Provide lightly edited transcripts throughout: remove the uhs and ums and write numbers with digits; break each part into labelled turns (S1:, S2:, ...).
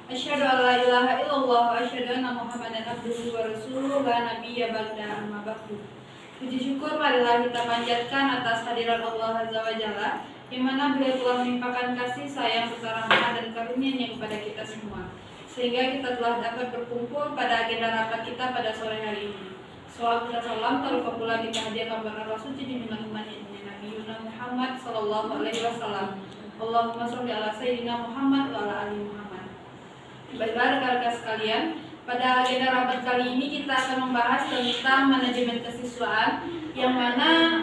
S1: Asyhadu an la ilaha illallah wa asyhadu anna Muhammadan abduhu wa rasuluhu la nabiyya ba'da amma ba'du. Puji syukur marilah kita panjatkan atas hadirat Allah Azza wa Jalla, di mana beliau telah melimpahkan kasih sayang serta rahmat dan karunia-Nya kepada kita semua, sehingga kita telah dapat berkumpul pada agenda rapat kita pada sore hari ini. Salawat dan salam terlupa pula kita hadiahkan kepada Rasul junjungan iman Nabi Muhammad sallallahu alaihi wasallam. Allahumma sholli ala sayyidina Muhammad wa ala ali Muhammad. Baiklah rekan-rekan sekalian, pada agenda rapat kali ini kita akan membahas tentang manajemen kesiswaan, yang mana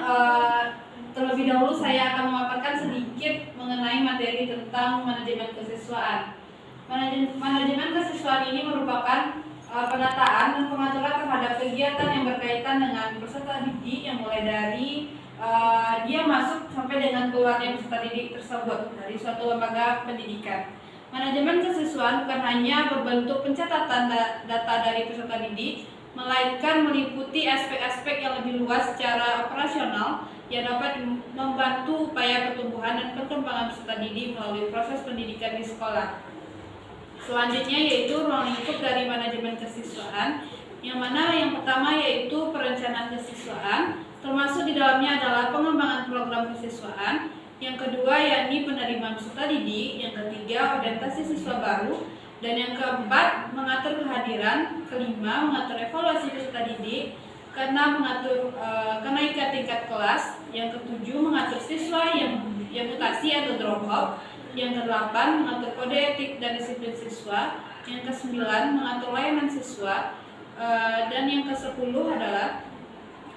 S1: terlebih dahulu saya akan memaparkan sedikit mengenai materi tentang manajemen kesiswaan. Manajemen kesiswaan ini merupakan penataan dan pengaturan terhadap kegiatan yang berkaitan dengan peserta didik, yang mulai dari dia masuk sampai dengan keluarnya peserta didik tersebut dari suatu lembaga pendidikan. Manajemen kesiswaan bukan hanya berbentuk pencatatan data dari peserta didik, melainkan meliputi aspek-aspek yang lebih luas secara operasional yang dapat membantu upaya pertumbuhan dan perkembangan peserta didik melalui proses pendidikan di sekolah. Selanjutnya yaitu ruang lingkup dari manajemen kesiswaan, yang mana yang pertama yaitu perencanaan kesiswaan, termasuk di dalamnya adalah pengembangan program kesiswaan. Yang kedua yakni penerimaan peserta didik, yang ketiga orientasi siswa baru, dan yang keempat mengatur kehadiran, kelima mengatur evaluasi peserta didik, keenam mengatur kenaikan tingkat kelas, yang ketujuh mengatur siswa yang mutasi atau drop out, yang kedelapan mengatur kode etik dan disiplin siswa, yang kesembilan mengatur layanan siswa, dan yang kesepuluh adalah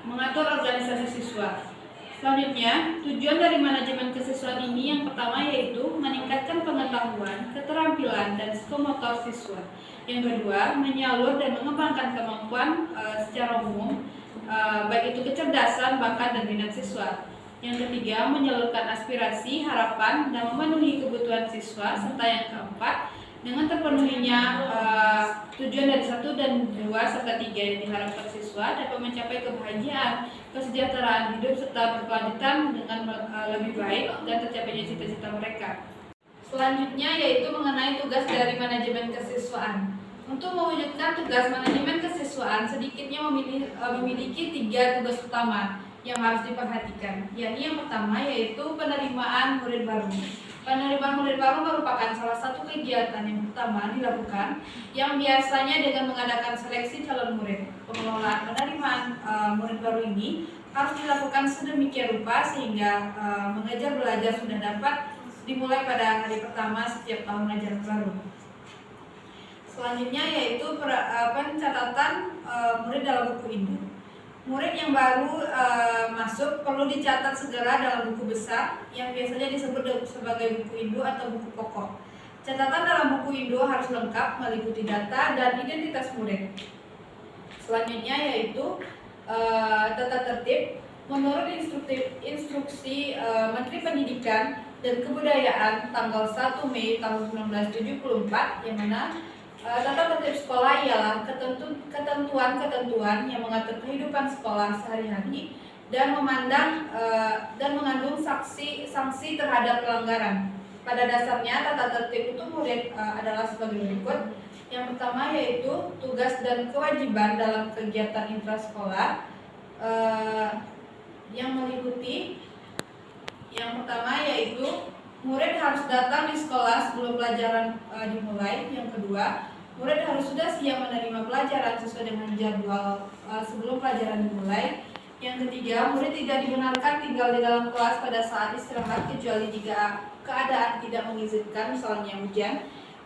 S1: mengatur organisasi siswa. Selanjutnya, tujuan dari manajemen kesiswaan ini yang pertama yaitu meningkatkan pengetahuan, keterampilan, dan psikomotor siswa. Yang kedua, menyalur dan mengembangkan kemampuan secara umum, baik itu kecerdasan, bakat, dan minat siswa. Yang ketiga, menyalurkan aspirasi, harapan, dan memenuhi kebutuhan siswa. Serta yang keempat, dengan terpenuhinya tujuan dari 1 dan 2 serta 3 yang diharapkan siswa dapat mencapai kebahagiaan, kesejahteraan hidup serta berkelanjutan dengan lebih baik dan tercapainya cita-cita mereka. Selanjutnya yaitu mengenai tugas dari manajemen kesiswaan. Untuk mewujudkan tugas manajemen kesiswaan sedikitnya memiliki 3 tugas utama yang harus diperhatikan. Yakni yang pertama yaitu penerimaan murid baru. Penerimaan murid baru merupakan salah satu kegiatan yang pertama dilakukan, yang biasanya dengan mengadakan seleksi calon murid. Pengelolaan penerimaan murid baru ini harus dilakukan sedemikian rupa sehingga mengajar belajar sudah dapat dimulai pada hari pertama setiap tahun ajaran baru. Selanjutnya yaitu pencatatan murid dalam buku induk. Murid yang baru masuk perlu dicatat segera dalam buku besar yang biasanya disebut sebagai buku induk atau buku pokok. Catatan dalam buku induk harus lengkap meliputi data dan identitas murid. Selanjutnya yaitu tata tertib. Menurut instruksi Menteri Pendidikan dan Kebudayaan tanggal 1 Mei tahun 1974, yang mana tata tertib sekolah ialah ketentuan-ketentuan yang mengatur kehidupan sekolah sehari-hari dan mengandung sanksi terhadap pelanggaran. Pada dasarnya tata tertib untuk murid adalah sebagai berikut. Yang pertama yaitu tugas dan kewajiban dalam kegiatan intrasekolah, yang meliputi yang pertama yaitu murid harus datang di sekolah sebelum pelajaran dimulai. Yang kedua, murid harus sudah siap menerima pelajaran sesuai dengan jadwal sebelum pelajaran dimulai. Yang ketiga, murid tidak dibenarkan tinggal di dalam kelas pada saat istirahat kecuali jika keadaan tidak mengizinkan, misalnya hujan.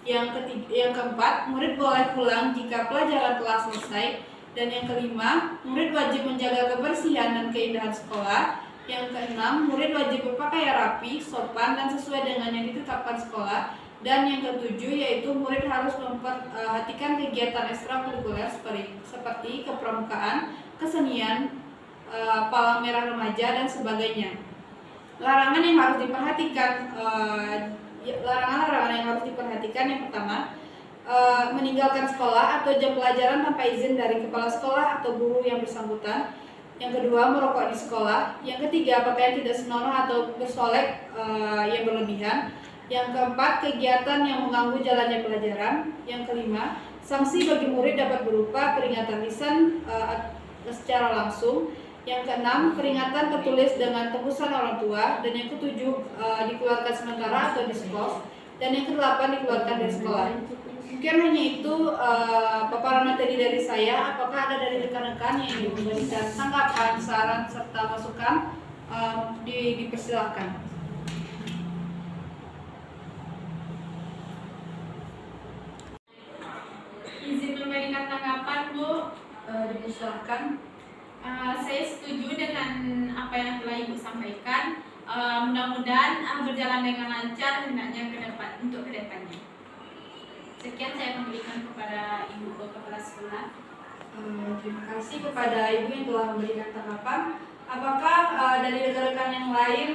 S1: Yang keempat, murid boleh pulang jika pelajaran telah selesai. Dan yang kelima, murid wajib menjaga kebersihan dan keindahan sekolah. Yang keenam, murid wajib berpakaian rapi, sopan, dan sesuai dengan yang ditetapkan sekolah. Dan yang ketujuh yaitu murid harus memperhatikan kegiatan ekstrakurikuler seperti kepramukaan, kesenian, palang merah remaja, dan sebagainya. Larangan yang harus diperhatikan, larangan-larangan yang harus diperhatikan yang pertama, meninggalkan sekolah atau jam pelajaran tanpa izin dari kepala sekolah atau guru yang bersangkutan. Yang kedua, merokok di sekolah. Yang ketiga, pakaian tidak senonoh atau bersolek yang berlebihan. Yang keempat, kegiatan yang mengganggu jalannya pelajaran. Yang kelima, sanksi bagi murid dapat berupa peringatan lisan secara langsung. Yang keenam, peringatan tertulis dengan tebusan orang tua. Dan yang ketujuh, dikeluarkan sementara atau diskors. Dan yang kedelapan, dikeluarkan dari sekolah. Mungkin hanya itu paparan materi dari saya. Apakah ada dari rekan-rekan yang ingin memberikan tanggapan, saran, serta masukan? Dipersilakan.
S2: Izin memberikan tanggapan, Bu.
S1: Dipersilakan.
S2: Saya setuju dengan apa yang telah Ibu sampaikan. Mudah-mudahan berjalan dengan lancar hendaknya untuk kedepannya. Sekian saya memberikan kepada Ibu Kepala Sekolah.
S1: Terima kasih kepada Ibu yang telah memberikan tanggapan. Apakah dari rekan-rekan yang lain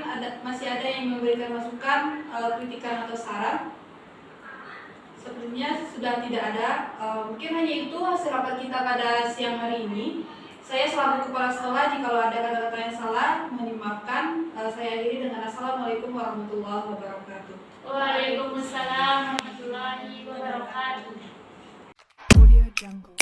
S1: masih ada yang memberikan masukan, kritikan atau saran? Sepertinya sudah tidak ada. Mungkin hanya itu hasil rapat kita pada siang hari ini. Saya selaku kepala sekolah, jika ada kata-kata yang salah, mohon dimaafkan. Saya akhiri dengan Assalamualaikum warahmatullahi wabarakatuh.
S2: Waalaikumsalam warahmatullahi wabarakatuh.
S3: Audio Jungle.